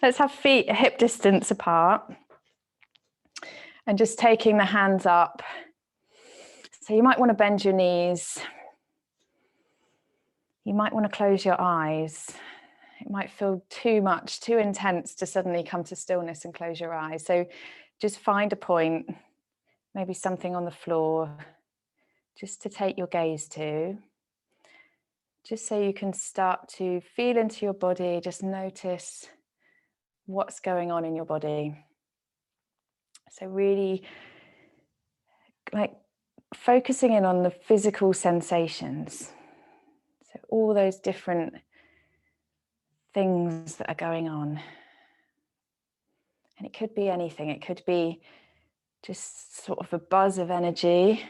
Let's have feet hip distance apart. And just taking the hands up. So you might want to bend your knees. You might want to close your eyes. It might feel too much, too intense to suddenly come to stillness and close your eyes. So just find a point, maybe something on the floor, just to take your gaze to. Just so you can start to feel into your body, just notice what's going on in your body. So really like focusing in on the physical sensations. So all those different things that are going on. And it could be anything. It could be just sort of a buzz of energy.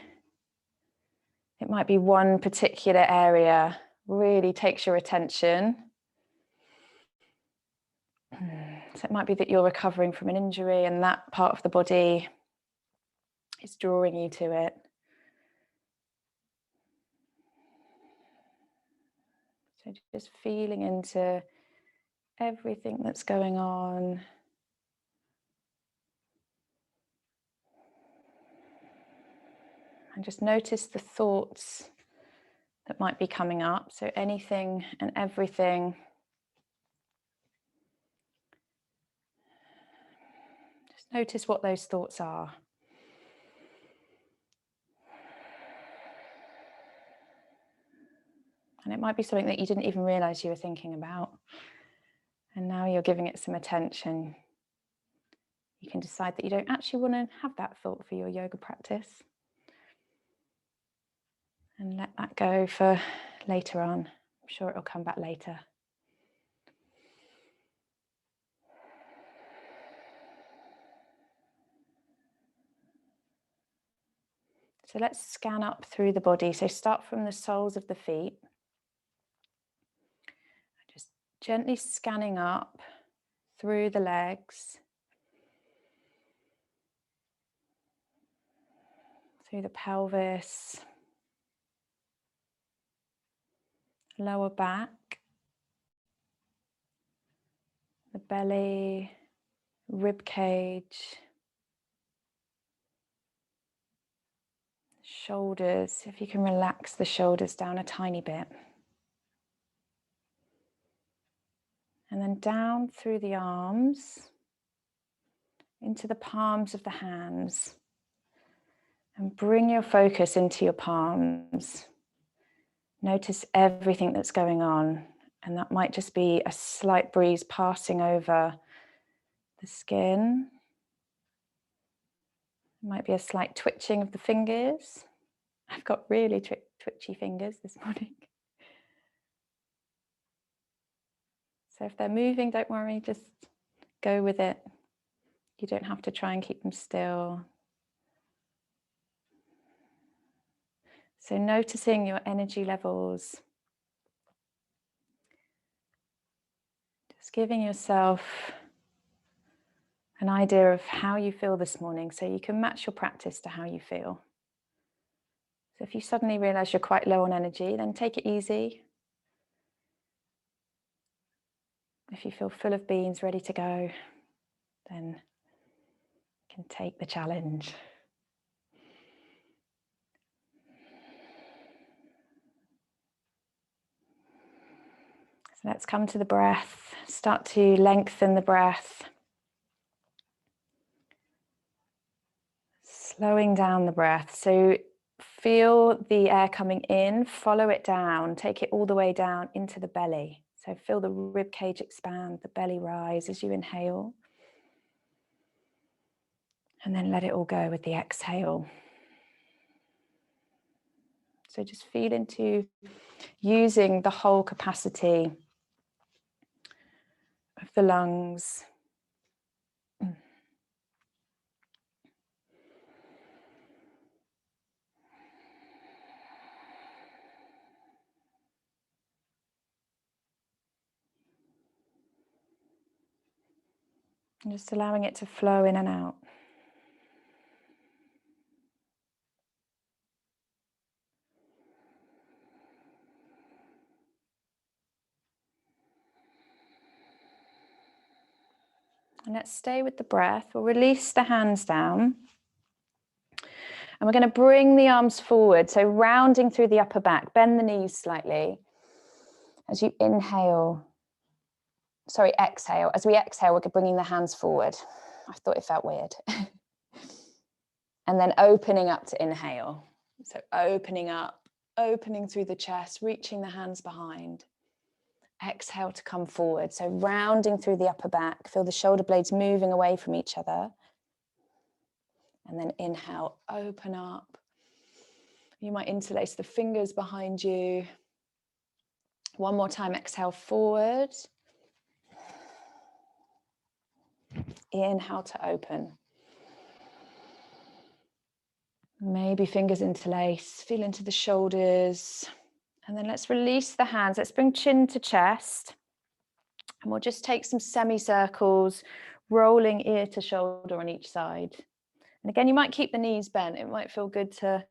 It might be one particular area really takes your attention. So it might be that you're recovering from an injury and that part of the body is drawing you to it. So just feeling into everything that's going on. And just notice the thoughts that might be coming up. So anything and everything. Just notice what those thoughts are. And it might be something that you didn't even realize you were thinking about. And now you're giving it some attention. You can decide that you don't actually want to have that thought for your yoga practice. And let that go for later on. I'm sure it'll come back later. So let's scan up through the body. So start from the soles of the feet. Just gently scanning up through the legs. Through the pelvis. Lower back. The belly. Rib cage. Shoulders, if you can relax the shoulders down a tiny bit. And then down through the arms, into the palms of the hands. And bring your focus into your palms. Notice everything that's going on. And that might just be a slight breeze passing over the skin. It might be a slight twitching of the fingers. I've got really twitchy fingers this morning. So if they're moving, don't worry, just go with it. You don't have to try and keep them still. So noticing your energy levels. Just giving yourself an idea of how you feel this morning so you can match your practice to how you feel. So if you suddenly realize you're quite low on energy, then take it easy. If you feel full of beans, ready to go, then you can take the challenge. So let's come to the breath. Start to lengthen the breath. Slowing down the breath. So feel the air coming in, follow it down, take it all the way down into the belly. So feel the rib cage expand, the belly rise as you inhale. And then let it all go with the exhale. So just feel into using the whole capacity of the lungs. And just allowing it to flow in and out. And let's stay with the breath. We'll release the hands down. And we're going to bring the arms forward. So rounding through the upper back, bend the knees slightly. As you inhale, exhale. As we exhale, we're bringing the hands forward. I thought it felt weird. And then opening up to inhale. So opening up, opening through the chest, reaching the hands behind. Exhale to come forward. So rounding through the upper back, feel the shoulder blades moving away from each other. And then inhale, open up. You might interlace the fingers behind you. One more time, exhale forward. Inhale to open. Maybe fingers interlace, feel into the shoulders. And then let's release the hands. Let's bring chin to chest. And we'll just take some semicircles, rolling ear to shoulder on each side. And again, you might keep the knees bent. It might feel good to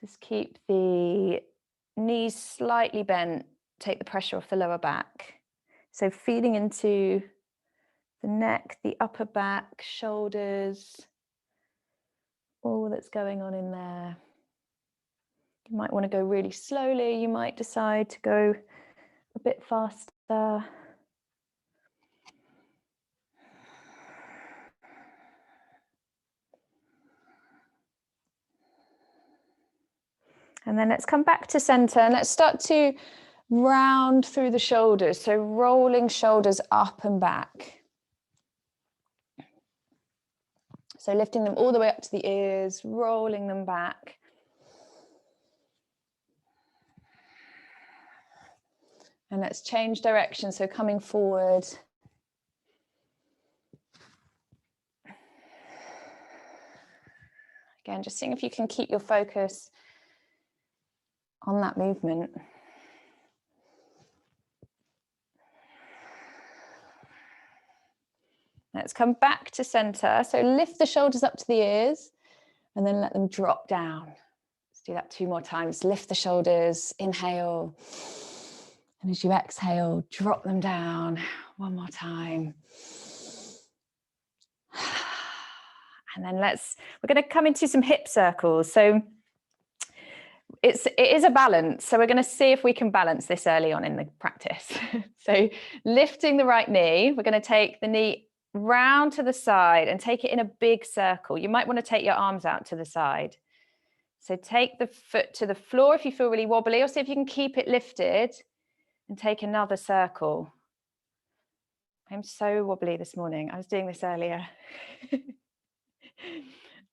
just keep the knees slightly bent, take the pressure off the lower back. So feeling into the neck, the upper back, shoulders, all that's going on in there. You might want to go really slowly. You might decide to go a bit faster. And then let's come back to center and let's start to round through the shoulders. So rolling shoulders up and back. So lifting them all the way up to the ears, rolling them back. And let's change direction. So coming forward. Again, just seeing if you can keep your focus on that movement. Let's come back to center. So lift the shoulders up to the ears and then let them drop down. Let's do that 2 more times. Lift the shoulders, inhale. And as you exhale, drop them down. 1 more time. And then we're going to come into some hip circles. So it is a balance. So we're going to see if we can balance this early on in the practice. So lifting the right knee, we're going to take the knee round to the side and take it in a big circle. You might want to take your arms out to the side. So take the foot to the floor if you feel really wobbly, or see if you can keep it lifted and take another circle. I'm so wobbly this morning. I was doing this earlier.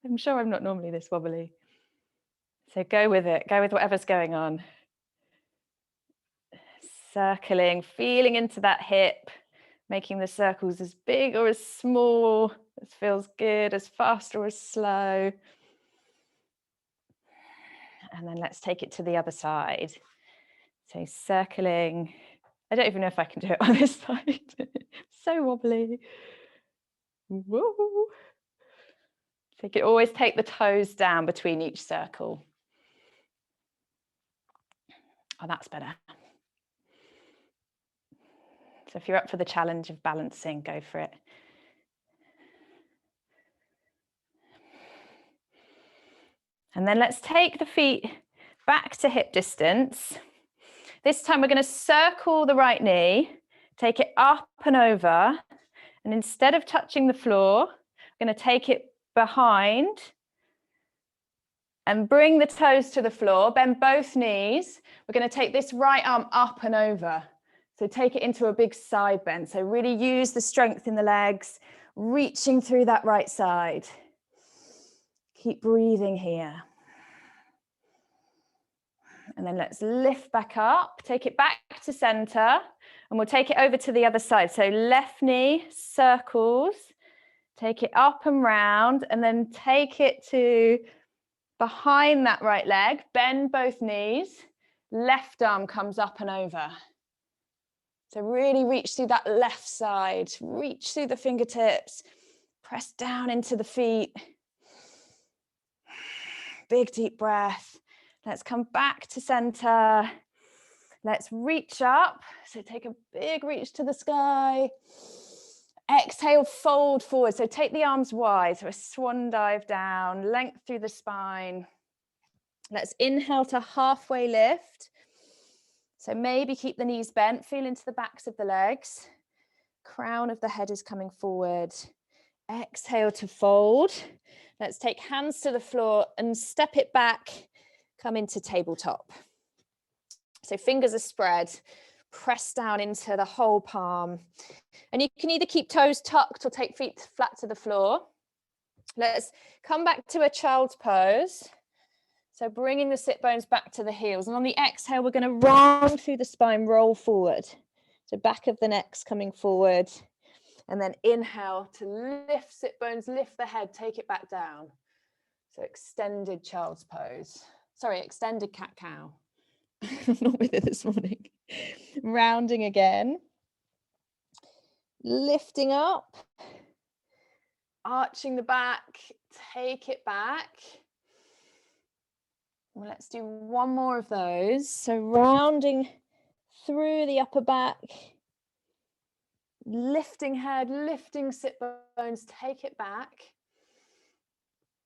I'm sure I'm not normally this wobbly. So go with it. Go with whatever's going on. Circling, feeling into that hip, making the circles as big or as small as feels good, as fast or as slow. And then let's take it to the other side. So circling. I don't even know if I can do it on this side. So wobbly. Woo. Always take the toes down between each circle. Oh, that's better. So if you're up for the challenge of balancing, go for it. And then let's take the feet back to hip distance. This time we're going to circle the right knee, take it up and over, and instead of touching the floor, we're going to take it behind and bring the toes to the floor, bend both knees. We're going to take this right arm up and over. So take it into a big side bend. So really use the strength in the legs, reaching through that right side. Keep breathing here. And then let's lift back up, take it back to center, and we'll take it over to the other side. So left knee circles, take it up and round, and then take it to behind that right leg, bend both knees, left arm comes up and over. So really reach through that left side, reach through the fingertips, press down into the feet. Big deep breath. Let's come back to center. Let's reach up. So take a big reach to the sky. Exhale, fold forward. So take the arms wide. So a swan dive down, length through the spine. Let's inhale to halfway lift. So maybe keep the knees bent, feel into the backs of the legs. Crown of the head is coming forward. Exhale to fold. Let's take hands to the floor and step it back. Come into tabletop. So fingers are spread. Press down into the whole palm. And you can either keep toes tucked or take feet flat to the floor. Let's come back to a child's pose. So bringing the sit bones back to the heels. And on the exhale, we're going to round through the spine, roll forward. So back of the neck's coming forward. And then inhale to lift sit bones, lift the head, take it back down. So extended child's pose. Sorry, extended cat-cow. I'm not with it this morning. Rounding again. Lifting up. Arching the back, take it back. Well, let's do one more of those. So rounding through the upper back. Lifting head, lifting sit bones, take it back.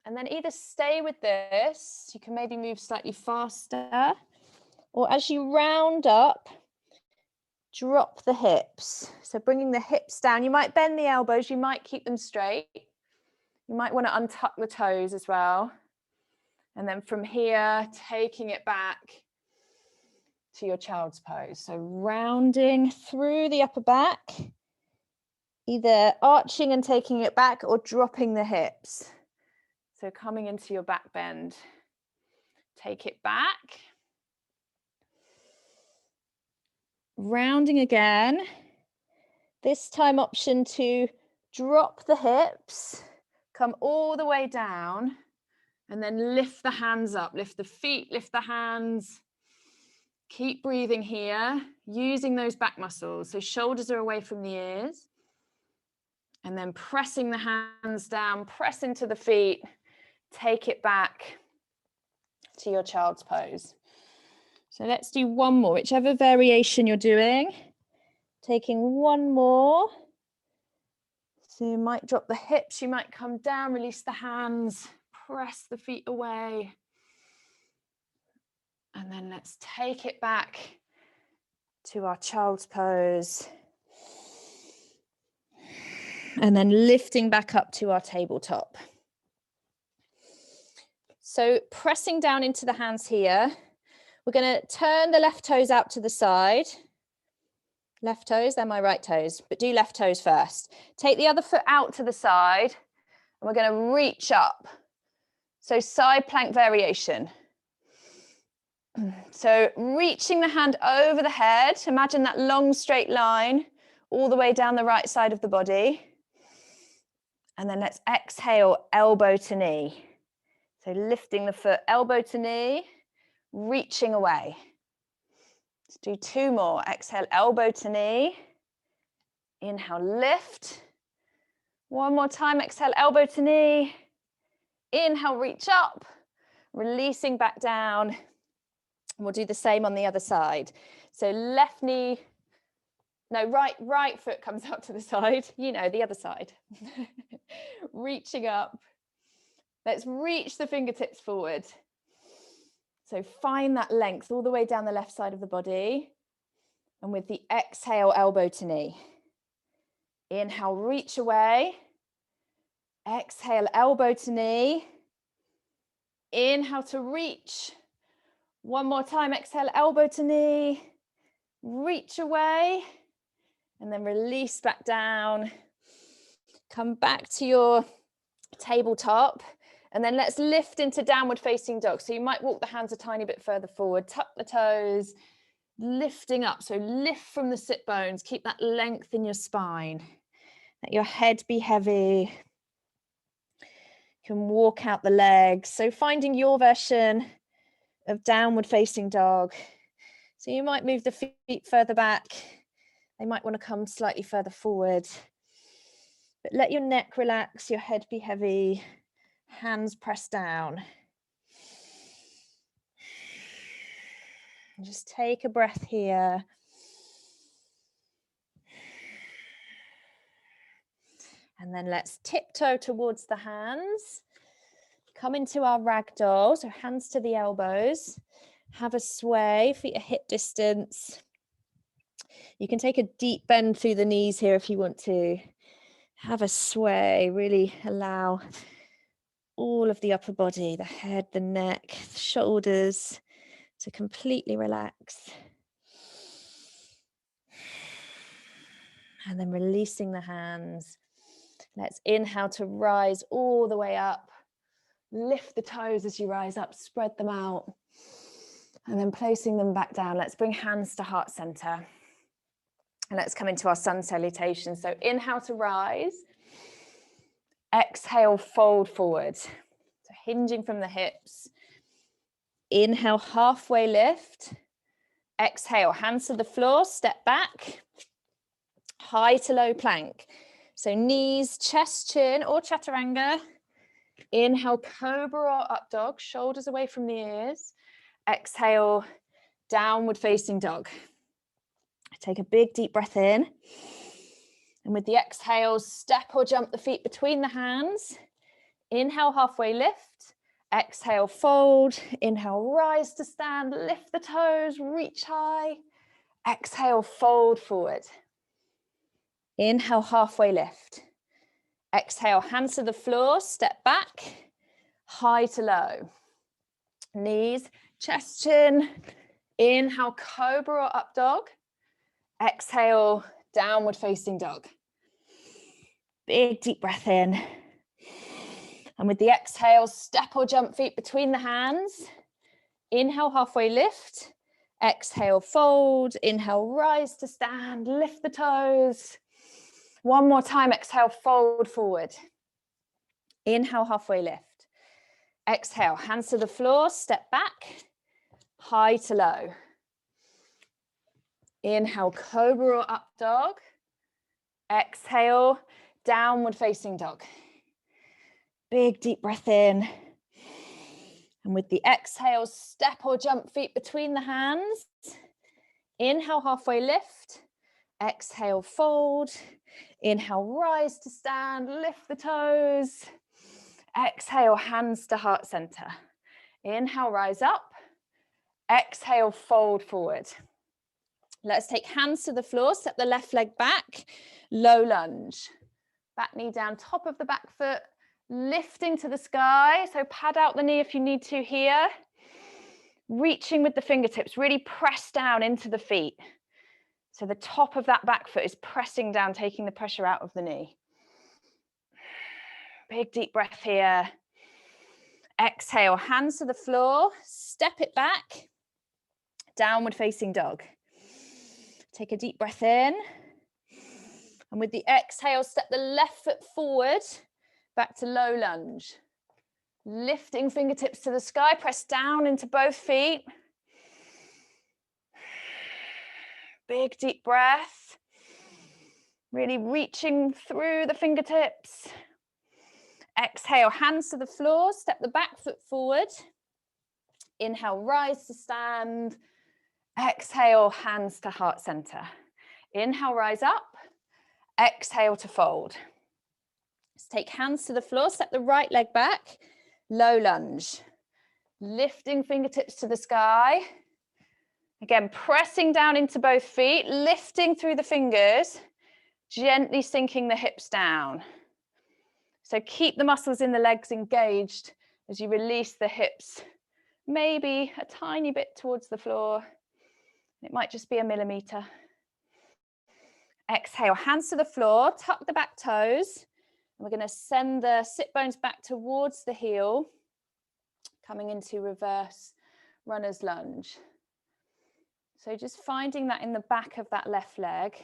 And then either stay with this, you can maybe move slightly faster, or as you round up, drop the hips. So bringing the hips down, you might bend the elbows, you might keep them straight. You might want to untuck the toes as well. And then from here, taking it back to your child's pose. So rounding through the upper back, either arching and taking it back or dropping the hips. So coming into your back bend, take it back. Rounding again. This time option to drop the hips, come all the way down, and then lift the hands up, lift the feet, lift the hands. Keep breathing here, using those back muscles. So shoulders are away from the ears. And then pressing the hands down, press into the feet, take it back to your child's pose. So let's do one more, whichever variation you're doing. Taking one more. So you might drop the hips, you might come down, release the hands, press the feet away. And then let's take it back to our child's pose. And then lifting back up to our tabletop. So pressing down into the hands here, we're going to turn the left toes out to the side. Left toes, they're my right toes, but do left toes first. Take the other foot out to the side, and we're going to reach up. So side plank variation. So reaching the hand over the head, imagine that long straight line all the way down the right side of the body. And then let's exhale, elbow to knee. So lifting the foot, elbow to knee, reaching away. Let's do two more. Exhale, elbow to knee. Inhale, lift. One more time, exhale, elbow to knee. Inhale, reach up. Releasing back down. And we'll do the same on the other side. So left knee, no, right foot comes out to the side. You know, the other side. Reaching up. Let's reach the fingertips forward. So find that length all the way down the left side of the body. And with the exhale, elbow to knee. Inhale, reach away. Exhale, elbow to knee. Inhale to reach. One more time, exhale, elbow to knee. Reach away. And then release back down. Come back to your tabletop. And then let's lift into downward facing dog. So you might walk the hands a tiny bit further forward, tuck the toes, lifting up. So lift from the sit bones, keep that length in your spine. Let your head be heavy. You can walk out the legs. So finding your version of downward facing dog. So you might move the feet further back. They might want to come slightly further forward. But let your neck relax, your head be heavy. Hands pressed down. And just take a breath here. And then let's tiptoe towards the hands. Come into our ragdoll, so hands to the elbows. Have a sway, feet at hip distance. You can take a deep bend through the knees here if you want to. Have a sway, really allow all of the upper body, the head, the neck, the shoulders to completely relax. And then releasing the hands. Let's inhale to rise all the way up. Lift the toes as you rise up, spread them out. And then placing them back down. Let's bring hands to heart center. And let's come into our sun salutation. So inhale to rise. Exhale, fold forward. So hinging from the hips. Inhale, halfway lift. Exhale, hands to the floor, step back. High to low plank. So knees, chest, chin, or chaturanga. Inhale, cobra or up dog, shoulders away from the ears. Exhale, downward facing dog. Take a big deep breath in. And with the exhale, step or jump the feet between the hands. Inhale, halfway lift. Exhale, fold. Inhale, rise to stand. Lift the toes, reach high. Exhale, fold forward. Inhale, halfway lift. Exhale, hands to the floor, step back. High to low. Knees, chest, chin. Inhale, cobra or up dog. Exhale, downward facing dog. Big deep breath in. And with the exhale, step or jump feet between the hands. Inhale, halfway lift. Exhale, fold. Inhale, rise to stand. Lift the toes. One more time, exhale, fold forward. Inhale, halfway lift. Exhale, hands to the floor, step back. High to low. Inhale, cobra or up dog. Exhale, downward facing dog. Big deep breath in. And with the exhale, step or jump feet between the hands. Inhale, halfway lift. Exhale, fold. Inhale, rise to stand, lift the toes. Exhale, hands to heart center. Inhale, rise up. Exhale, fold forward. Let's take hands to the floor, step the left leg back, low lunge. Back knee down, top of the back foot, lifting to the sky. So pad out the knee if you need to here. Reaching with the fingertips, really press down into the feet. So the top of that back foot is pressing down, taking the pressure out of the knee. Big deep breath here. Exhale, hands to the floor, step it back. Downward facing dog. Take a deep breath in. And with the exhale, step the left foot forward, back to low lunge. Lifting fingertips to the sky, press down into both feet. Big deep breath. Really reaching through the fingertips. Exhale, hands to the floor, step the back foot forward. Inhale, rise to stand. Exhale, hands to heart center. Inhale, rise up. Exhale to fold. Let's take hands to the floor, step the right leg back. Low lunge. Lifting fingertips to the sky. Again, pressing down into both feet, lifting through the fingers, gently sinking the hips down. So keep the muscles in the legs engaged as you release the hips, maybe a tiny bit towards the floor. It might just be a millimeter. Exhale, hands to the floor, tuck the back toes. We're going to send the sit bones back towards the heel, coming into reverse runner's lunge. So just finding that in the back of that left leg.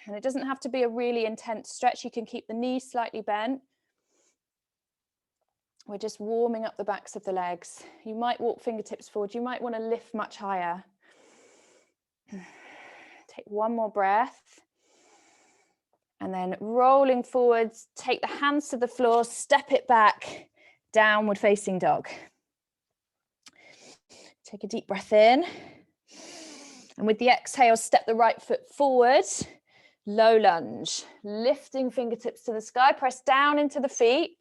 And it doesn't have to be a really intense stretch. You can keep the knees slightly bent. We're just warming up the backs of the legs. You might walk fingertips forward. You might want to lift much higher. Take one more breath. And then rolling forwards, take the hands to the floor, step it back, downward facing dog. Take a deep breath in. And with the exhale, step the right foot forward, Low lunge, lifting fingertips to the sky, press down into the feet.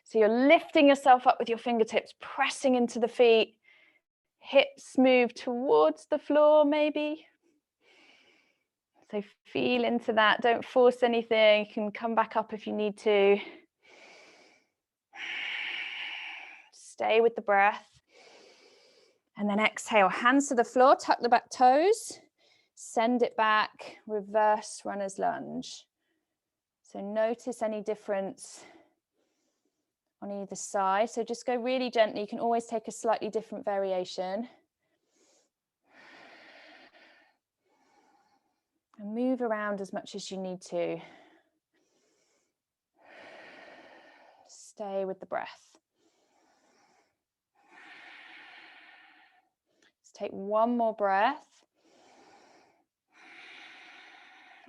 So you're lifting yourself up with your fingertips, pressing into the feet. Hips move towards the floor maybe. So feel into that, don't force anything. You can come back up if you need to. Stay with the breath. And then exhale, hands to the floor, tuck the back toes, send it back, reverse runner's lunge. So notice any difference on either side. So just go really gently. You can always take a slightly different variation. And move around as much as you need to. Stay with the breath. Let's take one more breath.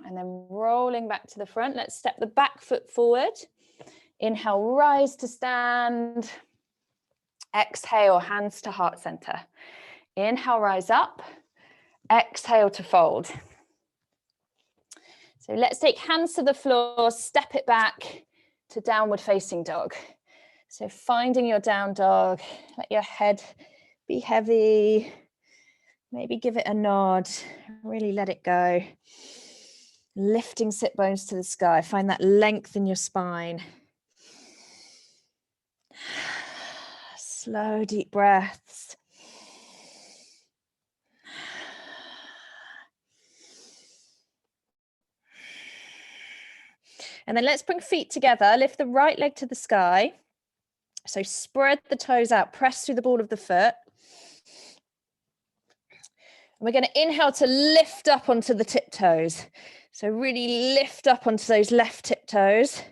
And then rolling back to the front. Let's step the back foot forward. Inhale, rise to stand. Exhale, hands to heart center. Inhale, rise up. Exhale to fold. So let's take hands to the floor, step it back to downward facing dog. So finding your down dog, let your head be heavy. Maybe give it a nod, really let it go. Lifting sit bones to the sky, find that length in your spine. Slow, deep breaths. And then let's bring feet together, lift the right leg to the sky. So spread the toes out, press through the ball of the foot. And we're going to inhale to lift up onto the tiptoes. So really lift up onto those left tiptoes.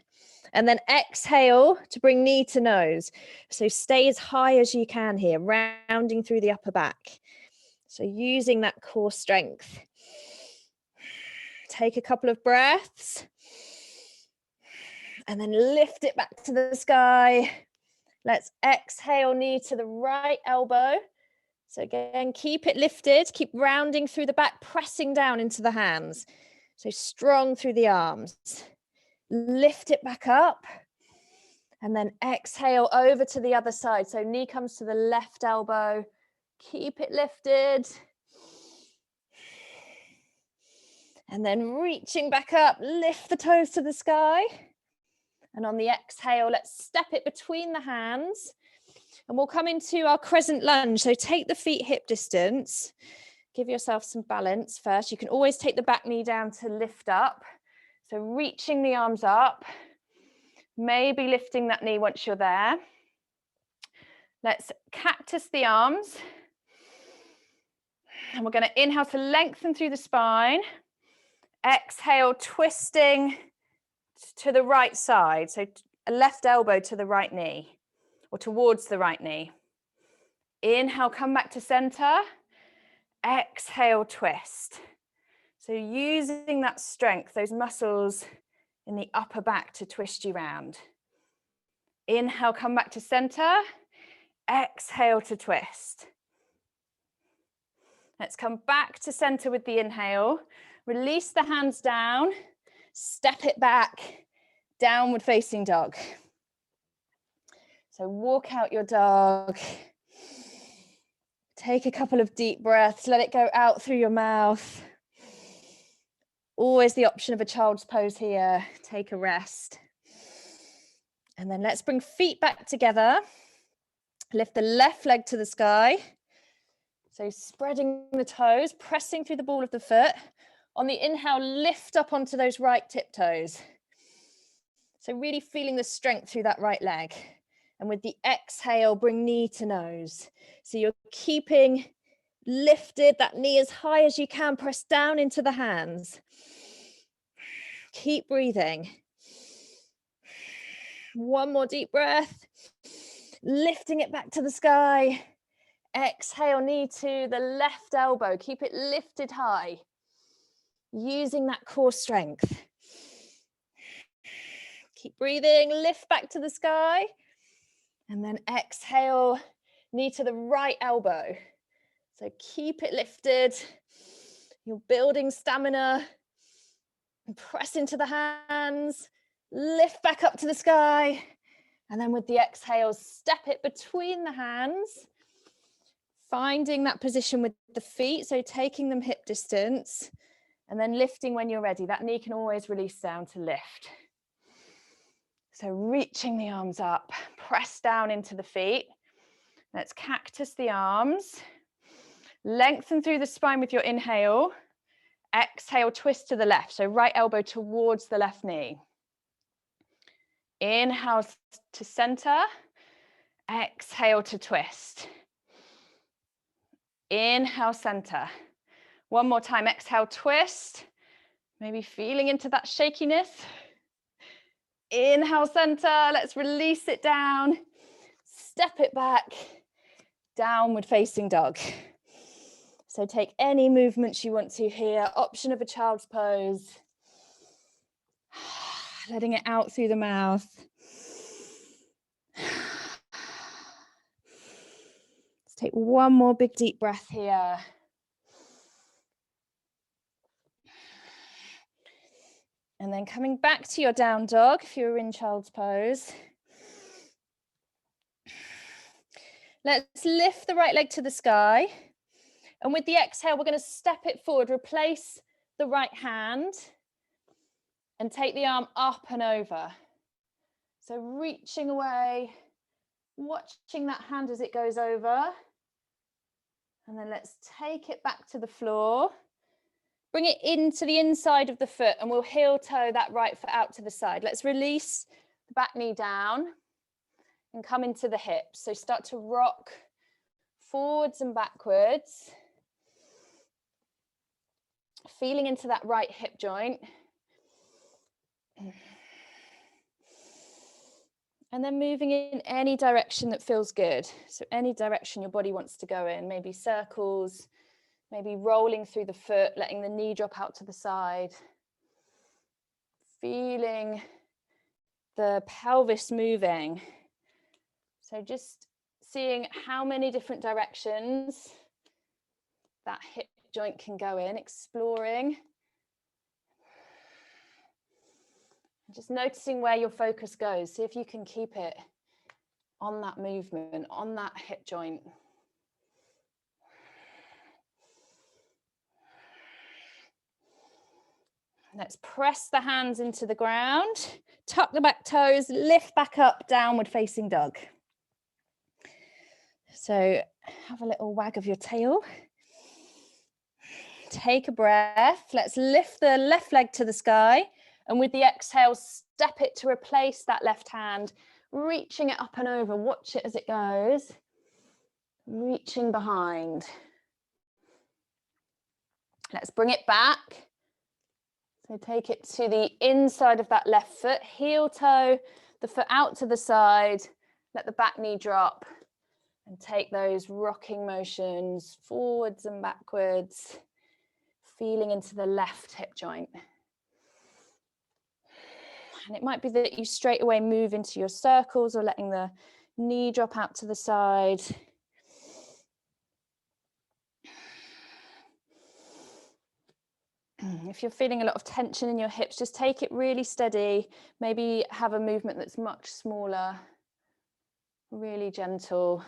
And then exhale to bring knee to nose. So stay as high as you can here, rounding through the upper back. So using that core strength. Take a couple of breaths. And then lift it back to the sky. Let's exhale, knee to the right elbow. So again, keep it lifted, keep rounding through the back, pressing down into the hands. So strong through the arms. Lift it back up. And then exhale over to the other side. So knee comes to the left elbow. Keep it lifted. And then reaching back up, lift the toes to the sky. And on the exhale, let's step it between the hands. And we'll come into our crescent lunge. So take the feet hip distance. Give yourself some balance first. You can always take the back knee down to lift up. So reaching the arms up. Maybe lifting that knee once you're there. Let's cactus the arms. And we're going to inhale to lengthen through the spine. Exhale, twisting to the right side. So a left elbow to the right knee or towards the right knee. Inhale, come back to center. Exhale, twist. So using that strength, those muscles in the upper back to twist you round. Inhale, come back to center. Exhale to twist. Let's come back to center with the inhale. Release the hands down. Step it back. Downward facing dog. So walk out your dog. Take a couple of deep breaths. Let it go out through your mouth. Always the option of a child's pose here. Take a rest. And then let's bring feet back together. Lift the left leg to the sky. So spreading the toes, pressing through the ball of the foot. On the inhale, lift up onto those right tiptoes. So really feeling the strength through that right leg. And with the exhale, bring knee to nose. So you're keeping lifted, that knee as high as you can, press down into the hands. Keep breathing. One more deep breath. Lifting it back to the sky. Exhale, knee to the left elbow. Keep it lifted high. Using that core strength. Keep breathing, lift back to the sky. And then exhale, knee to the right elbow. So keep it lifted. You're building stamina. Press into the hands, lift back up to the sky. And then with the exhale, step it between the hands, finding that position with the feet. So taking them hip distance and then lifting when you're ready. That knee can always release down to lift. So reaching the arms up, press down into the feet. Let's cactus the arms. Lengthen through the spine with your inhale. Exhale, twist to the left. So right elbow towards the left knee. Inhale to center. Exhale to twist. Inhale, center. One more time. Exhale, twist. Maybe feeling into that shakiness. Inhale, center. Let's release it down. Step it back. Downward facing dog. So take any movements you want to here. Option of a child's pose. Letting it out through the mouth. Let's take one more big deep breath here. And then coming back to your down dog, if you're in child's pose. Let's lift the right leg to the sky. And with the exhale, we're going to step it forward, replace the right hand and take the arm up and over. So reaching away, watching that hand as it goes over. And then let's take it back to the floor. Bring it into the inside of the foot and we'll heel toe that right foot out to the side. Let's release the back knee down and come into the hips. So start to rock forwards and backwards. Feeling into that right hip joint. And then moving in any direction that feels good. So any direction your body wants to go in, maybe circles, maybe rolling through the foot, letting the knee drop out to the side. Feeling the pelvis moving. So just seeing how many different directions that hip joint can go in, exploring. Just noticing where your focus goes. See if you can keep it on that movement, on that hip joint. Let's press the hands into the ground, tuck the back toes, lift back up, downward facing dog. So have a little wag of your tail. Take a breath. Let's lift the left leg to the sky. And with the exhale, step it to replace that left hand, reaching it up and over. Watch it as it goes. Reaching behind. Let's bring it back. So take it to the inside of that left foot, heel toe, the foot out to the side, let the back knee drop and take those rocking motions forwards and backwards, feeling into the left hip joint. And it might be that you straight away move into your circles or letting the knee drop out to the side. If you're feeling a lot of tension in your hips, just take it really steady. Maybe have a movement that's much smaller, really gentle.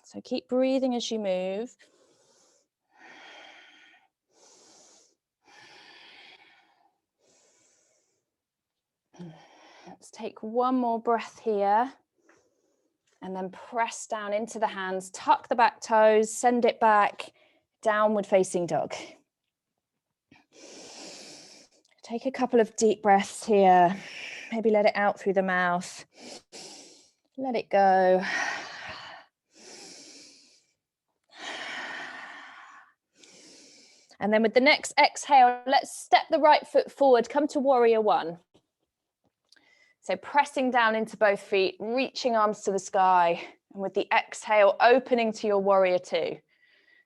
So keep breathing as you move. Let's take one more breath here and then press down into the hands, tuck the back toes, send it back, downward facing dog. Take a couple of deep breaths here. Maybe let it out through the mouth. Let it go. And then with the next exhale, let's step the right foot forward, come to warrior one. So pressing down into both feet, reaching arms to the sky. And with the exhale, opening to your warrior two.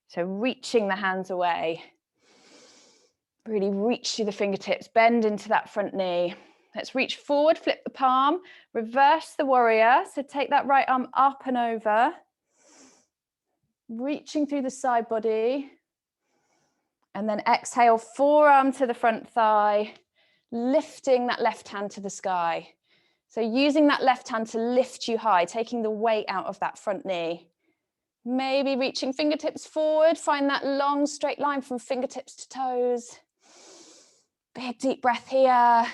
So reaching the hands away. Really reach through the fingertips, bend into that front knee. Let's reach forward, flip the palm, reverse the warrior. So take that right arm up and over, reaching through the side body. And then exhale, forearm to the front thigh, lifting that left hand to the sky. So using that left hand to lift you high, taking the weight out of that front knee. Maybe reaching fingertips forward, find that long straight line from fingertips to toes. Big deep breath here.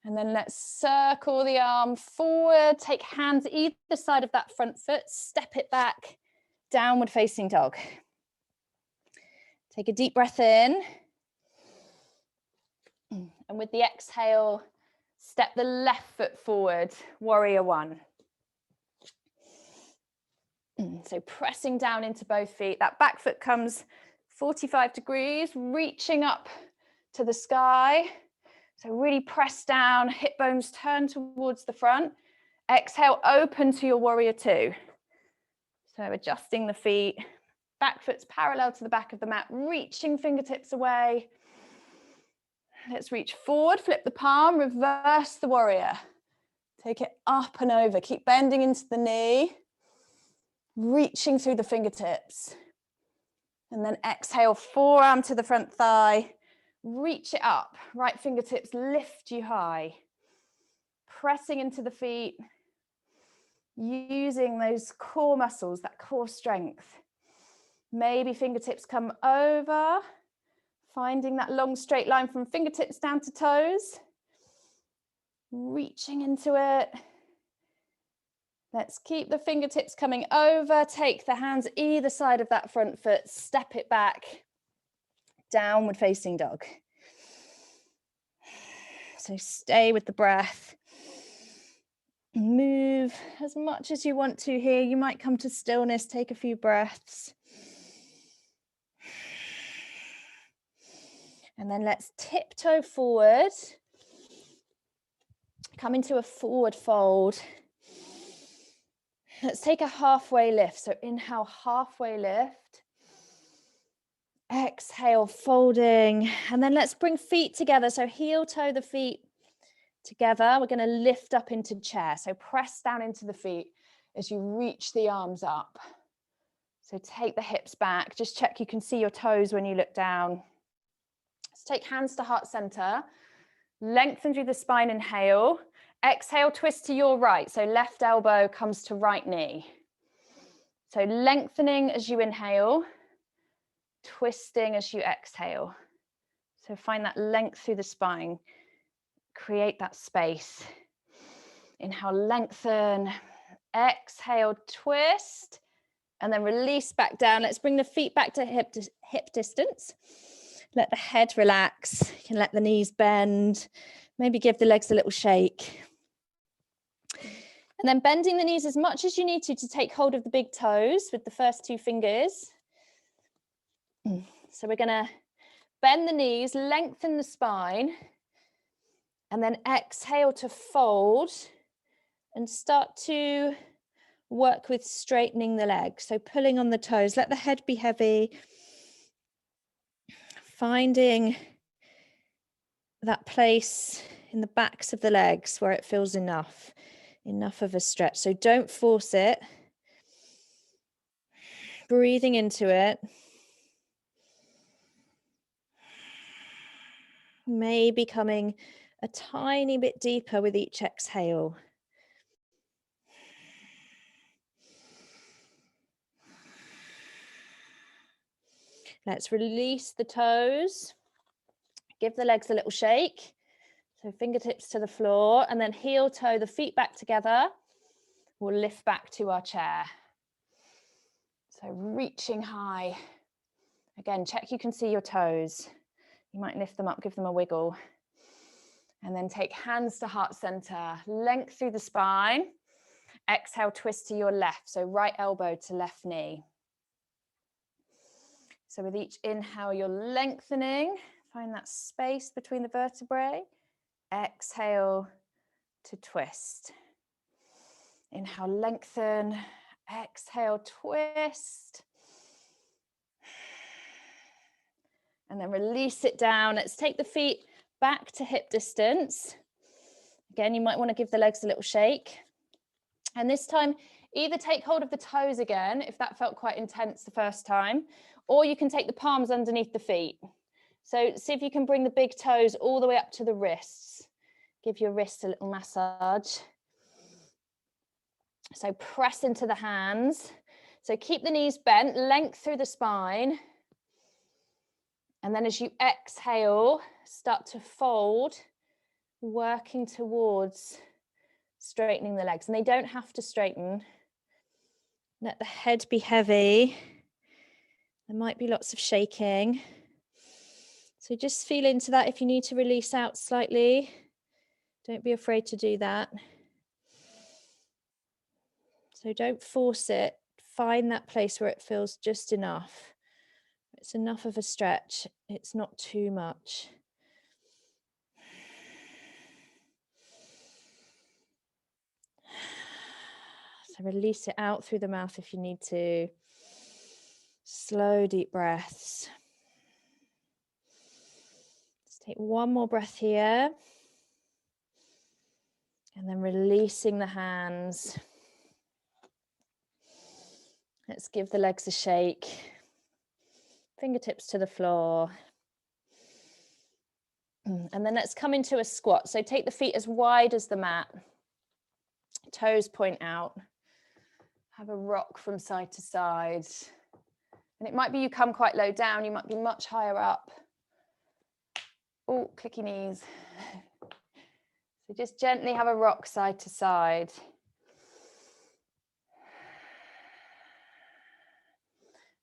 And then let's circle the arm forward, take hands either side of that front foot, step it back, downward facing dog. Take a deep breath in. And with the exhale, step the left foot forward, warrior one. So pressing down into both feet, that back foot comes 45 degrees, reaching up to the sky. So really press down, hip bones turn towards the front. Exhale, open to your warrior two. So adjusting the feet, back foot's parallel to the back of the mat, reaching fingertips away. Let's reach forward, flip the palm, reverse the warrior. Take it up and over, keep bending into the knee, reaching through the fingertips. And then exhale, forearm to the front thigh, reach it up, right fingertips lift you high. Pressing into the feet, using those core muscles, that core strength. Maybe fingertips come over, finding that long straight line from fingertips down to toes. Reaching into it. Let's keep the fingertips coming over, take the hands either side of that front foot, step it back, downward facing dog. So stay with the breath. Move as much as you want to here. You might come to stillness, take a few breaths. And then let's tiptoe forward. Come into a forward fold. Let's take a halfway lift. So inhale, halfway lift. Exhale, folding. And then let's bring feet together. So heel toe the feet together. We're going to lift up into chair. So press down into the feet as you reach the arms up. So take the hips back. Just check you can see your toes when you look down. Let's take hands to heart center. Lengthen through the spine, inhale. Exhale, twist to your right. So left elbow comes to right knee. So lengthening as you inhale, twisting as you exhale. So find that length through the spine. Create that space. Inhale, lengthen. Exhale, twist. And then release back down. Let's bring the feet back to hip distance. Let the head relax. You can let the knees bend. Maybe give the legs a little shake. And then bending the knees as much as you need to take hold of the big toes with the first two fingers. So we're going to bend the knees, lengthen the spine, and then exhale to fold and start to work with straightening the legs. So pulling on the toes, let the head be heavy. Finding that place in the backs of the legs where it feels enough of a stretch. So don't force it. Breathing into it. Maybe coming a tiny bit deeper with each exhale. Let's release the toes. Give the legs a little shake. So fingertips to the floor and then heel toe the feet back together. We'll lift back to our chair. So reaching high. Again, check you can see your toes. You might lift them up, give them a wiggle. And then take hands to heart center. Length through the spine. Exhale, twist to your left. So right elbow to left knee. So with each inhale, you're lengthening. Find that space between the vertebrae. Exhale to twist. Inhale, lengthen. Exhale, twist. And then release it down. Let's take the feet back to hip distance. Again, you might want to give the legs a little shake. And this time, either take hold of the toes again, if that felt quite intense the first time, or you can take the palms underneath the feet. So see if you can bring the big toes all the way up to the wrists. Give your wrists a little massage. So press into the hands. So keep the knees bent, length through the spine. And then as you exhale, start to fold, working towards straightening the legs. And they don't have to straighten. Let the head be heavy. There might be lots of shaking. So just feel into that. If you need to release out slightly, don't be afraid to do that. So don't force it. Find that place where it feels just enough. It's enough of a stretch. It's not too much. So release it out through the mouth if you need to. Slow, deep breaths. Let's take one more breath here. And then releasing the hands. Let's give the legs a shake. Fingertips to the floor. And then let's come into a squat. So take the feet as wide as the mat. Toes point out. Have a rock from side to side. And it might be you come quite low down. You might be much higher up. Oh, clicky knees. So just gently have a rock side to side.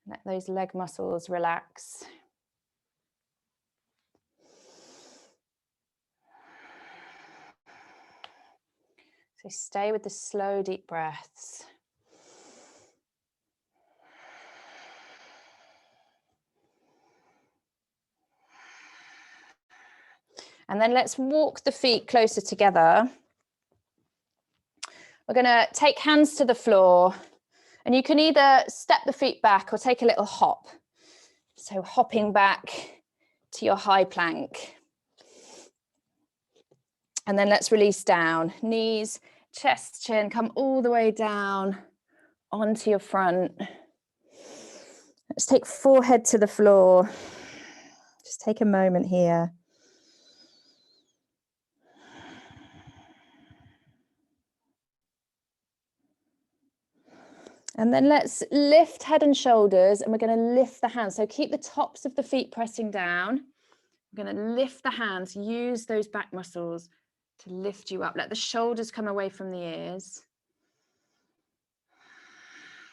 Let those leg muscles relax. So stay with the slow, deep breaths. And then let's walk the feet closer together. We're going to take hands to the floor. And you can either step the feet back or take a little hop. So hopping back to your high plank. And then let's release down. Knees, chest, chin, come all the way down onto your front. Let's take forehead to the floor. Just take a moment here. And then let's lift head and shoulders, and we're going to lift the hands. So keep the tops of the feet pressing down. We're going to lift the hands, use those back muscles to lift you up. Let the shoulders come away from the ears.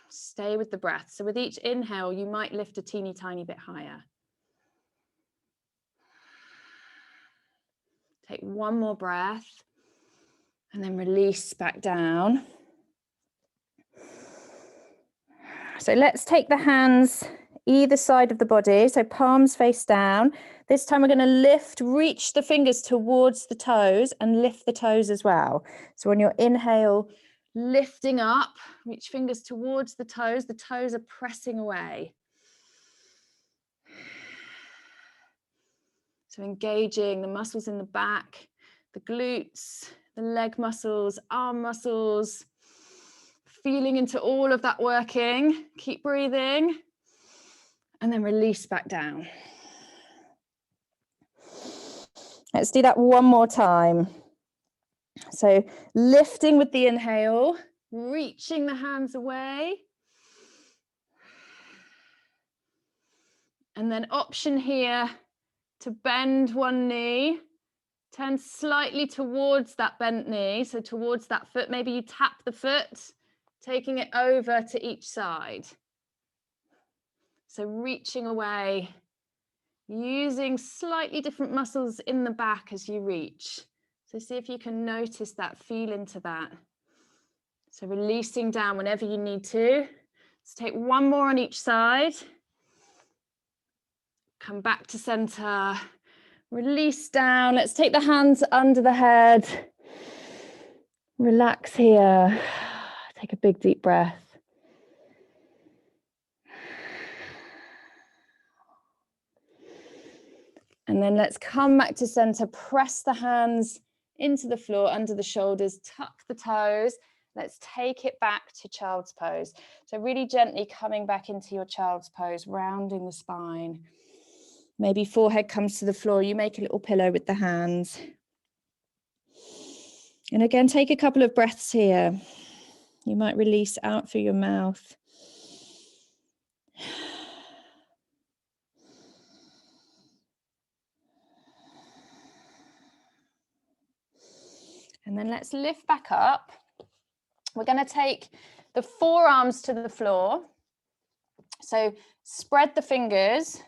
Stay with the breath. So with each inhale, you might lift a teeny tiny bit higher. Take one more breath and then release back down. So let's take the hands either side of the body, so palms face down. This time we're going to lift, reach the fingers towards the toes and lift the toes as well. So on your inhale, lifting up, reach fingers towards the toes are pressing away. So engaging the muscles in the back, the glutes, the leg muscles, arm muscles, feeling into all of that working. Keep breathing and then release back down. Let's do that one more time. So lifting with the inhale, reaching the hands away. And then option here to bend one knee, turn slightly towards that bent knee, so towards that foot. Maybe you tap the foot, taking it over to each side. So reaching away, using slightly different muscles in the back as you reach. So see if you can notice that, feel into that. So releasing down whenever you need to. Let's take one more on each side. Come back to center. Release down. Let's take the hands under the head. Relax here. Take a big deep breath. And then let's come back to center. Press the hands into the floor, under the shoulders, tuck the toes. Let's take it back to child's pose. So really gently coming back into your child's pose, rounding the spine. Maybe forehead comes to the floor. You make a little pillow with the hands. And again, take a couple of breaths here. You might release out through your mouth. And then let's lift back up. We're going to take the forearms to the floor. So spread the fingers,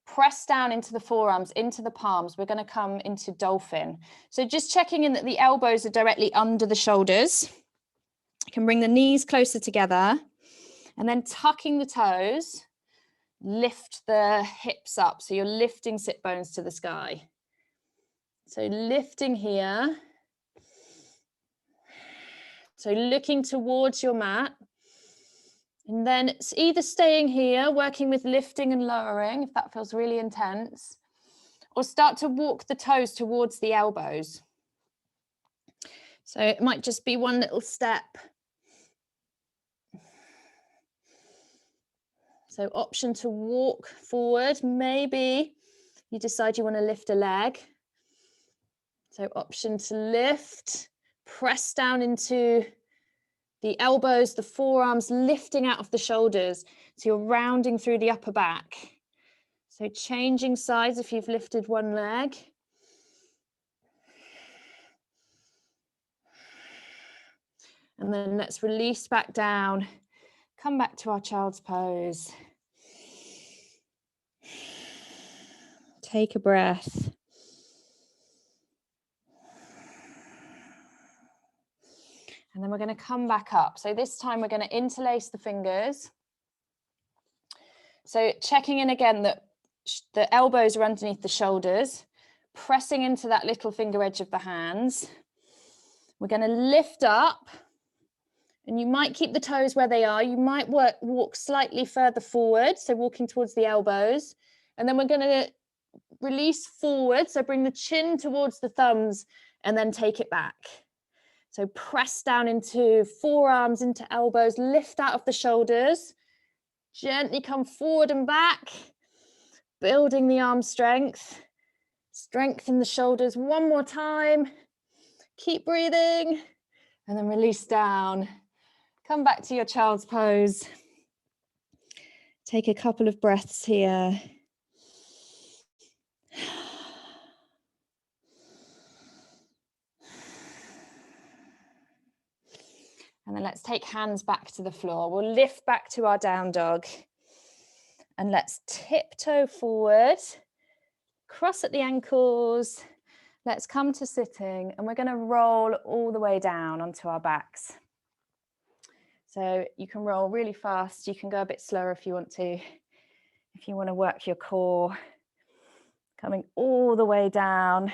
press down into the forearms, into the palms. We're going to come into Dolphin. So just checking in that the elbows are directly under the shoulders. You can bring the knees closer together and then tucking the toes, lift the hips up. So you're lifting sit bones to the sky. So lifting here. So looking towards your mat. And then it's either staying here, working with lifting and lowering, if that feels really intense, or start to walk the toes towards the elbows. So it might just be one little step. So option to walk forward. Maybe you decide you want to lift a leg. So option to lift, press down into the elbows, the forearms, lifting out of the shoulders. So you're rounding through the upper back. So changing sides if you've lifted one leg. And then let's release back down. Come back to our child's pose. Take a breath. And then we're going to come back up. So this time we're going to interlace the fingers. So checking in again that the elbows are underneath the shoulders, pressing into that little finger edge of the hands. We're going to lift up, and you might keep the toes where they are. You might walk slightly further forward, so walking towards the elbows. And then we're going to release forward, so bring the chin towards the thumbs and then take it back. So press down into forearms, into elbows, lift out of the shoulders, gently come forward and back, building the arm strength, strengthen the shoulders one more time, keep breathing, and then release down. Come back to your child's pose. Take a couple of breaths here. And then let's take hands back to the floor. We'll lift back to our down dog. And let's tiptoe forward, cross at the ankles. Let's come to sitting, and we're going to roll all the way down onto our backs. So you can roll really fast. You can go a bit slower if you want to. If you want to work your core, coming all the way down.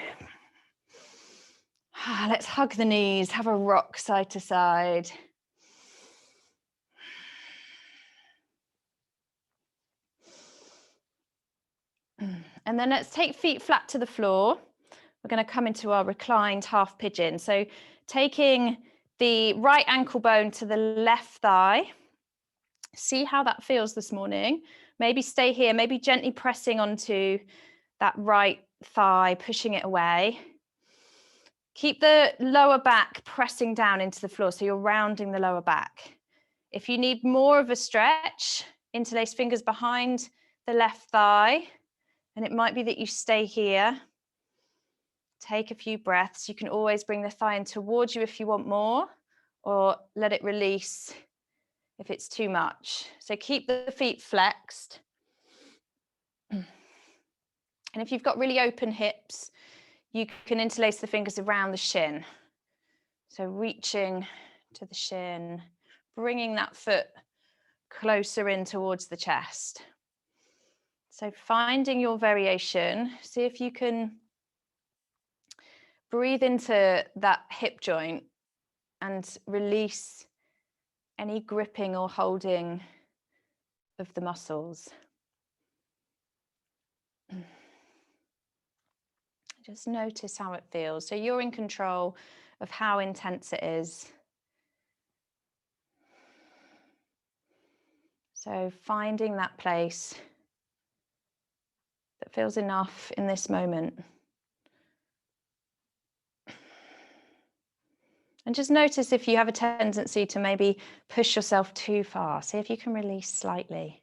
Let's hug the knees, have a rock side to side. And then let's take feet flat to the floor. We're going to come into our reclined half pigeon. So taking the right ankle bone to the left thigh. See how that feels this morning. Maybe stay here, maybe gently pressing onto that right thigh, pushing it away. Keep the lower back pressing down into the floor, so you're rounding the lower back. If you need more of a stretch, interlace fingers behind the left thigh, and it might be that you stay here. Take a few breaths. You can always bring the thigh in towards you if you want more, or let it release if it's too much. So keep the feet flexed. And if you've got really open hips, you can interlace the fingers around the shin. So reaching to the shin, bringing that foot closer in towards the chest. So finding your variation, see if you can breathe into that hip joint and release any gripping or holding of the muscles. Just notice how it feels. So you're in control of how intense it is. So finding that place that feels enough in this moment. And just notice if you have a tendency to maybe push yourself too far. See if you can release slightly.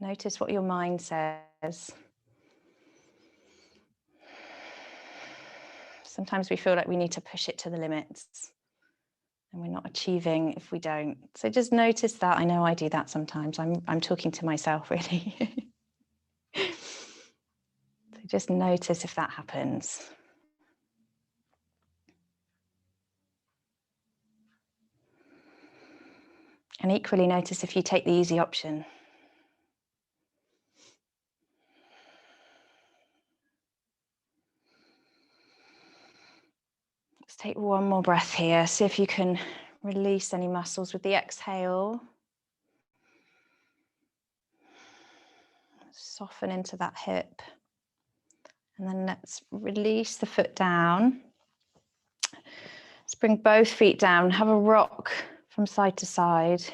Notice what your mind says. Sometimes we feel like we need to push it to the limits and we're not achieving if we don't. So just notice that. I know I do that sometimes. I'm talking to myself really. So just notice if that happens. And equally notice if you take the easy option. Let's take one more breath here. See if you can release any muscles with the exhale. Soften into that hip. And then let's release the foot down. Let's bring both feet down. Have a rock from side to side.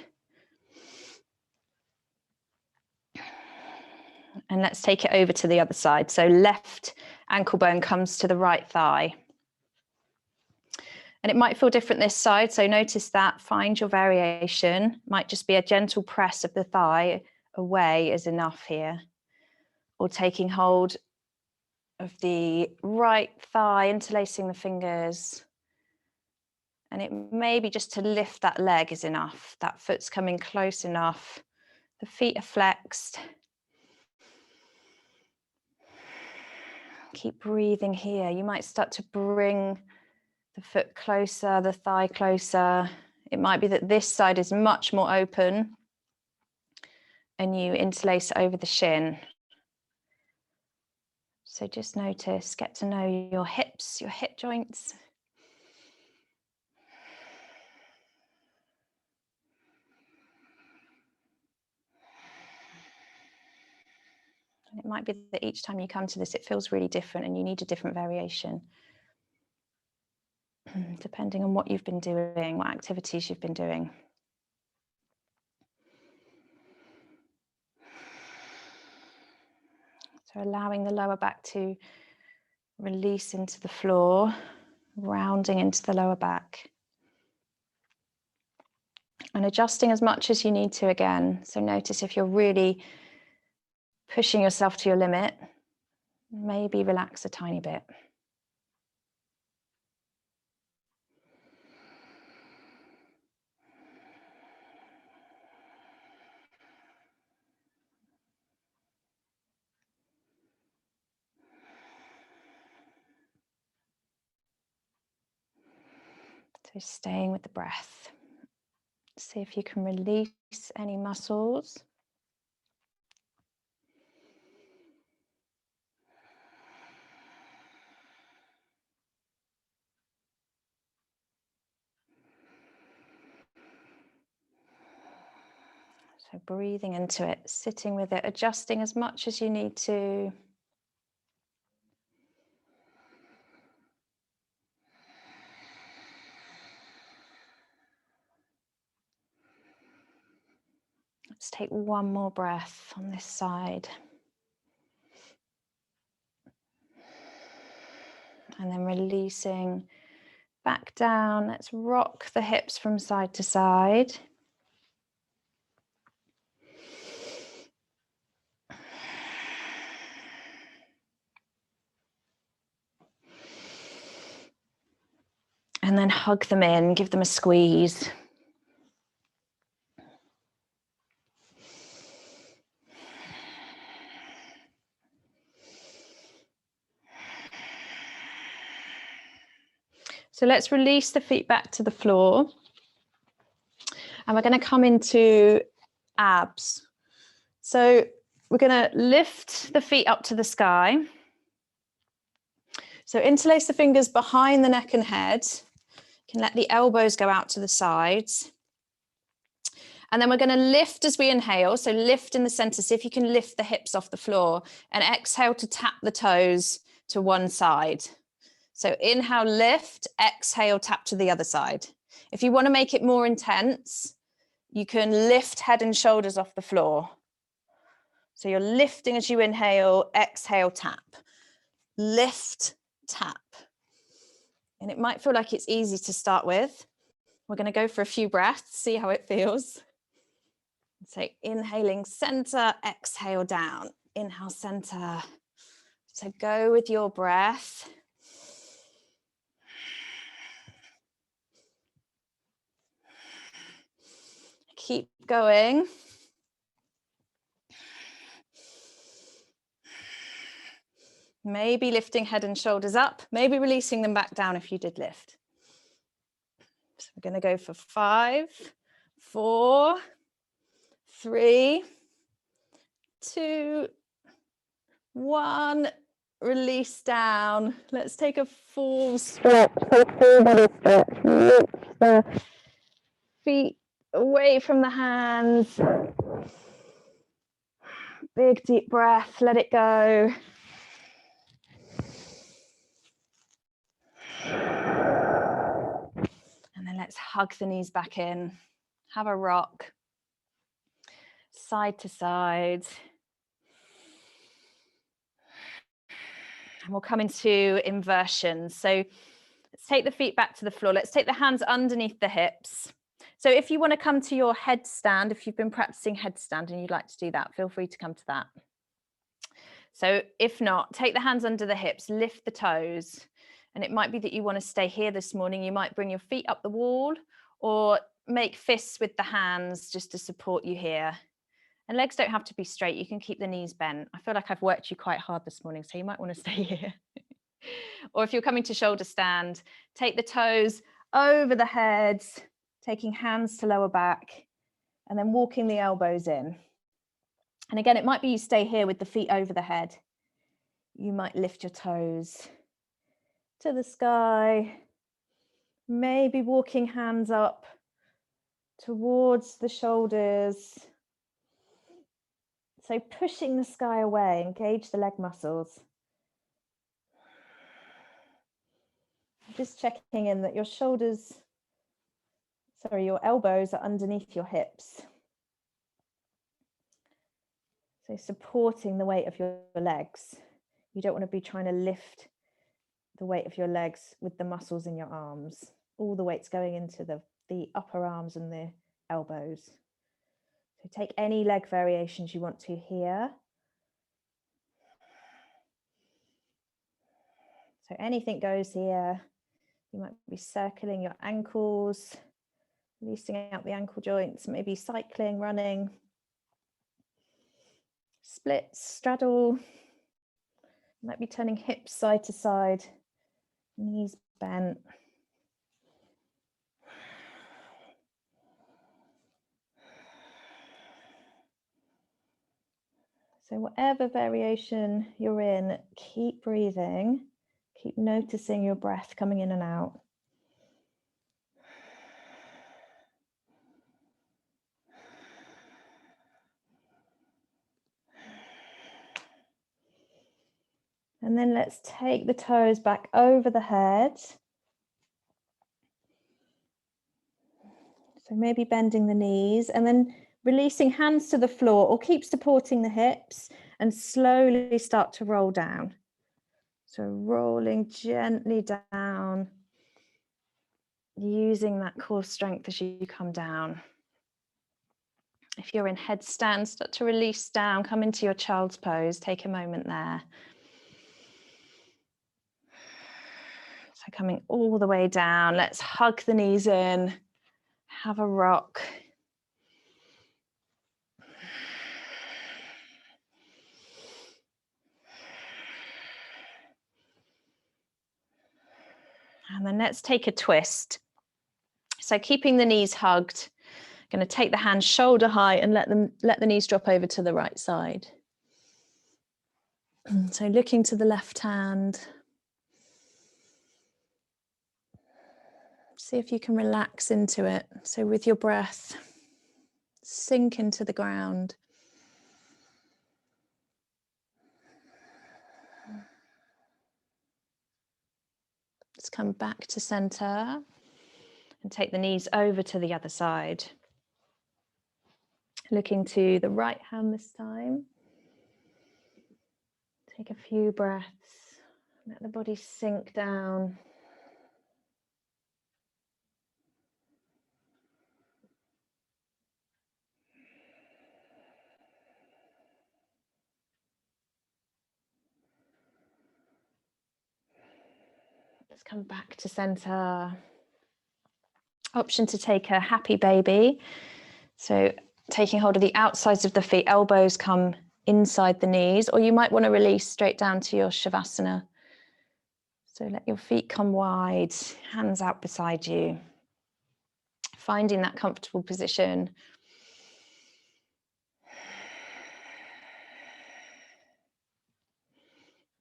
And let's take it over to the other side. So left ankle bone comes to the right thigh. And it might feel different this side. So notice that, find your variation. Might just be a gentle press of the thigh away is enough here. Or taking hold of the right thigh, interlacing the fingers. And it may be just to lift that leg is enough. That foot's coming close enough. The feet are flexed. Keep breathing here. You might start to bring the foot closer, the thigh closer. It might be that this side is much more open and you interlace over the shin. So just notice, get to know your hips, your hip joints. And it might be that each time you come to this, it feels really different and you need a different variation. Depending on what you've been doing, what activities you've been doing. So allowing the lower back to release into the floor, rounding into the lower back. And adjusting as much as you need to again. So notice if you're really pushing yourself to your limit, maybe relax a tiny bit. So staying with the breath. See if you can release any muscles. So breathing into it, sitting with it, adjusting as much as you need to. Let's take one more breath on this side. And then releasing back down. Let's rock the hips from side to side. And then hug them in, give them a squeeze. So let's release the feet back to the floor. And we're going to come into abs. So we're going to lift the feet up to the sky. So interlace the fingers behind the neck and head. You can let the elbows go out to the sides. And then we're going to lift as we inhale. So lift in the center. See if you can lift the hips off the floor, and exhale to tap the toes to one side. So inhale, lift, exhale, tap to the other side. If you want to make it more intense, you can lift head and shoulders off the floor. So you're lifting as you inhale, exhale, tap. Lift, tap. And it might feel like it's easy to start with. We're going to go for a few breaths, see how it feels. So inhaling center, exhale down. Inhale center. So go with your breath. Keep going. Maybe lifting head and shoulders up, maybe releasing them back down if you did lift. So we're going to go for 5, 4, 3, 2, 1. Release down. Let's take a full stretch, full body stretch. Lift the feet away from the hands. Big deep breath, let it go. And then let's hug the knees back in. Have a rock. Side to side. And we'll come into inversion. So let's take the feet back to the floor. Let's take the hands underneath the hips. So if you want to come to your headstand, if you've been practicing headstand and you'd like to do that, feel free to come to that. So if not, take the hands under the hips, lift the toes. And it might be that you want to stay here this morning. You might bring your feet up the wall or make fists with the hands just to support you here. And legs don't have to be straight. You can keep the knees bent. I feel like I've worked you quite hard this morning, so you might want to stay here. Or if you're coming to shoulder stand, take the toes over the head, taking hands to lower back, and then walking the elbows in. And again, it might be you stay here with the feet over the head. You might lift your toes to the sky, maybe walking hands up towards the shoulders. So pushing the sky away, engage the leg muscles. Just checking in that your elbows are underneath your hips. So supporting the weight of your legs. You don't want to be trying to lift the weight of your legs with the muscles in your arms. All the weight's going into the upper arms and the elbows. So take any leg variations you want to here. So anything goes here. You might be circling your ankles, releasing out the ankle joints, maybe cycling, running. Split, straddle. You might be turning hips side to side, knees bent. So whatever variation you're in, keep breathing, keep noticing your breath coming in and out. And then let's take the toes back over the head. So maybe bending the knees and then releasing hands to the floor, or keep supporting the hips and slowly start to roll down. So rolling gently down, using that core strength as you come down. If you're in headstand, start to release down, come into your child's pose, take a moment there. So coming all the way down, let's hug the knees in, have a rock. And then let's take a twist. So keeping the knees hugged, going to take the hands shoulder high and let the knees drop over to the right side. So looking to the left hand. See if you can relax into it. So with your breath, sink into the ground. Let's come back to center and take the knees over to the other side. Looking to the right hand this time. Take a few breaths. Let the body sink down. Let's come back to center. Option to take a happy baby. So taking hold of the outsides of the feet, elbows come inside the knees, or you might want to release straight down to your Shavasana. So let your feet come wide, hands out beside you. Finding that comfortable position.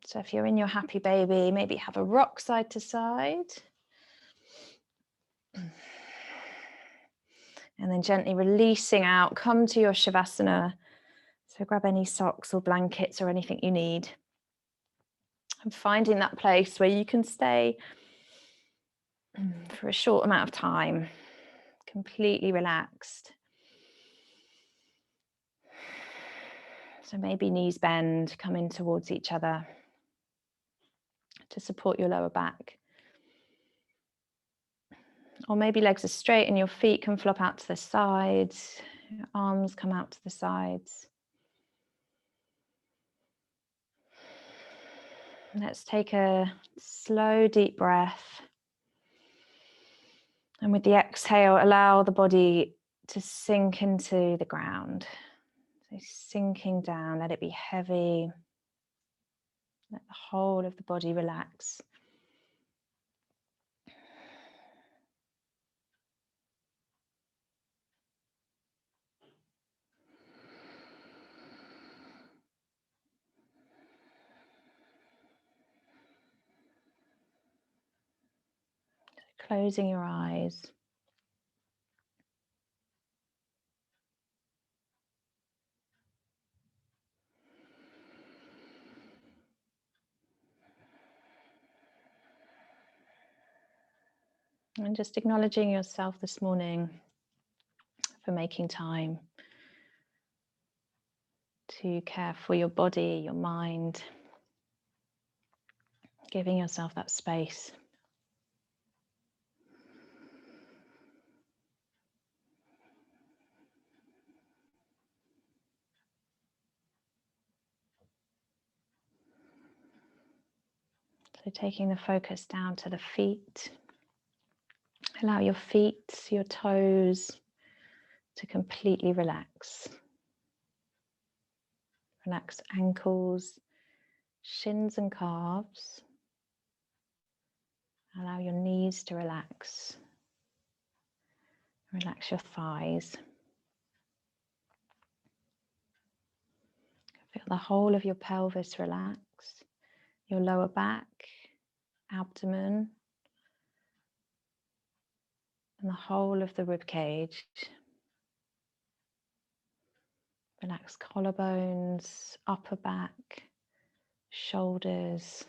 So if you're in your happy baby, maybe have a rock side to side. And then gently releasing out, come to your Shavasana. So grab any socks or blankets or anything you need. And finding that place where you can stay for a short amount of time, completely relaxed. So maybe knees bend, coming towards each other to support your lower back. Or maybe legs are straight and your feet can flop out to the sides, your arms come out to the sides. Let's take a slow, deep breath. And with the exhale, allow the body to sink into the ground. So sinking down, let it be heavy. Let the whole of the body relax. Closing your eyes. And just acknowledging yourself this morning for making time to care for your body, your mind, giving yourself that space. So taking the focus down to the feet. Allow your feet, your toes to completely relax. Relax ankles, shins and calves. Allow your knees to relax. Relax your thighs. Feel the whole of your pelvis relax. Your lower back, abdomen, and the whole of the rib cage. Relax collarbones, upper back, shoulders.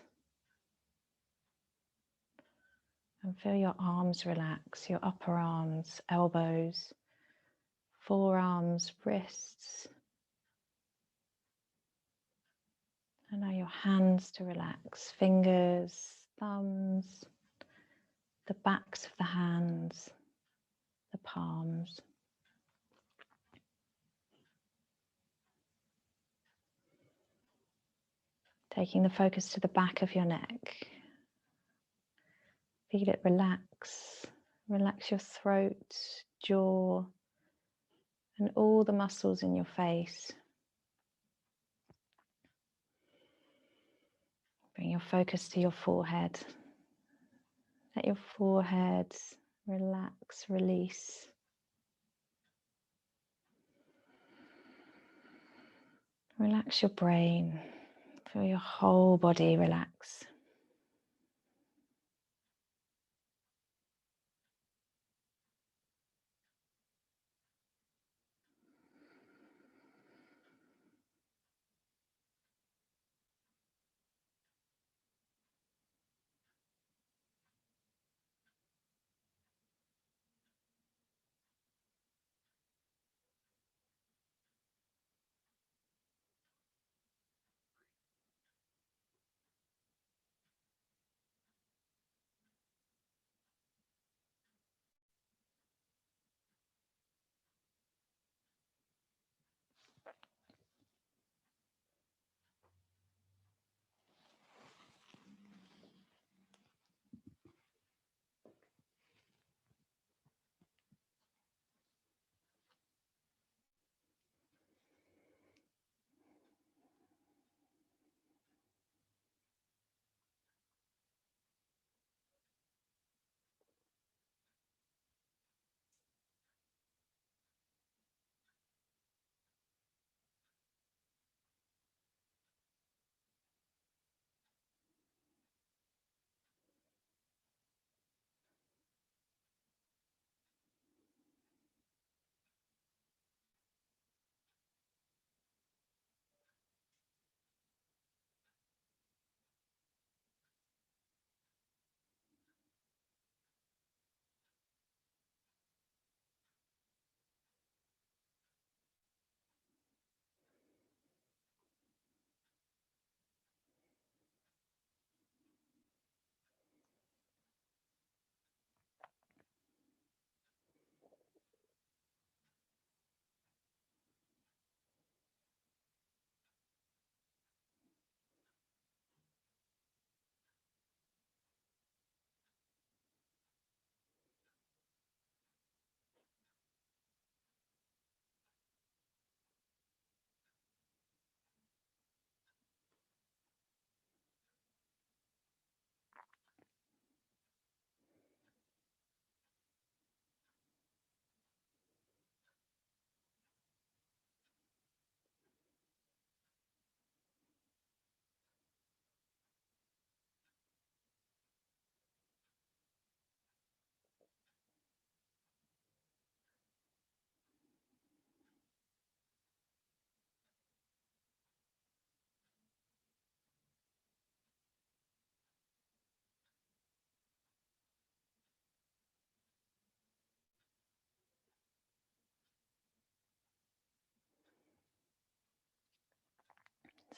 And feel your arms relax, your upper arms, elbows, forearms, wrists. Allow your hands to relax, fingers, thumbs, the backs of the hands, the palms. Taking the focus to the back of your neck. Feel it relax. Relax your throat, jaw, and all the muscles in your face. Bring your focus to your forehead. Let your forehead relax, release. Relax your brain. Feel your whole body relax.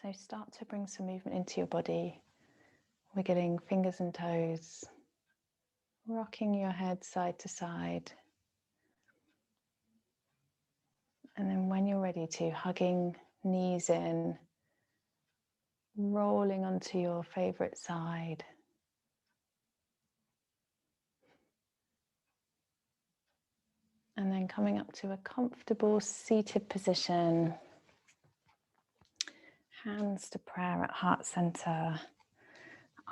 So start to bring some movement into your body, wiggling fingers and toes, rocking your head side to side. And then when you're ready to, hugging knees in, rolling onto your favorite side. And then coming up to a comfortable seated position. Hands to prayer at heart center,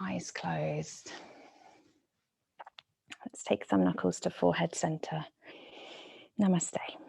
eyes closed. Let's take thumb knuckles to forehead center. Namaste.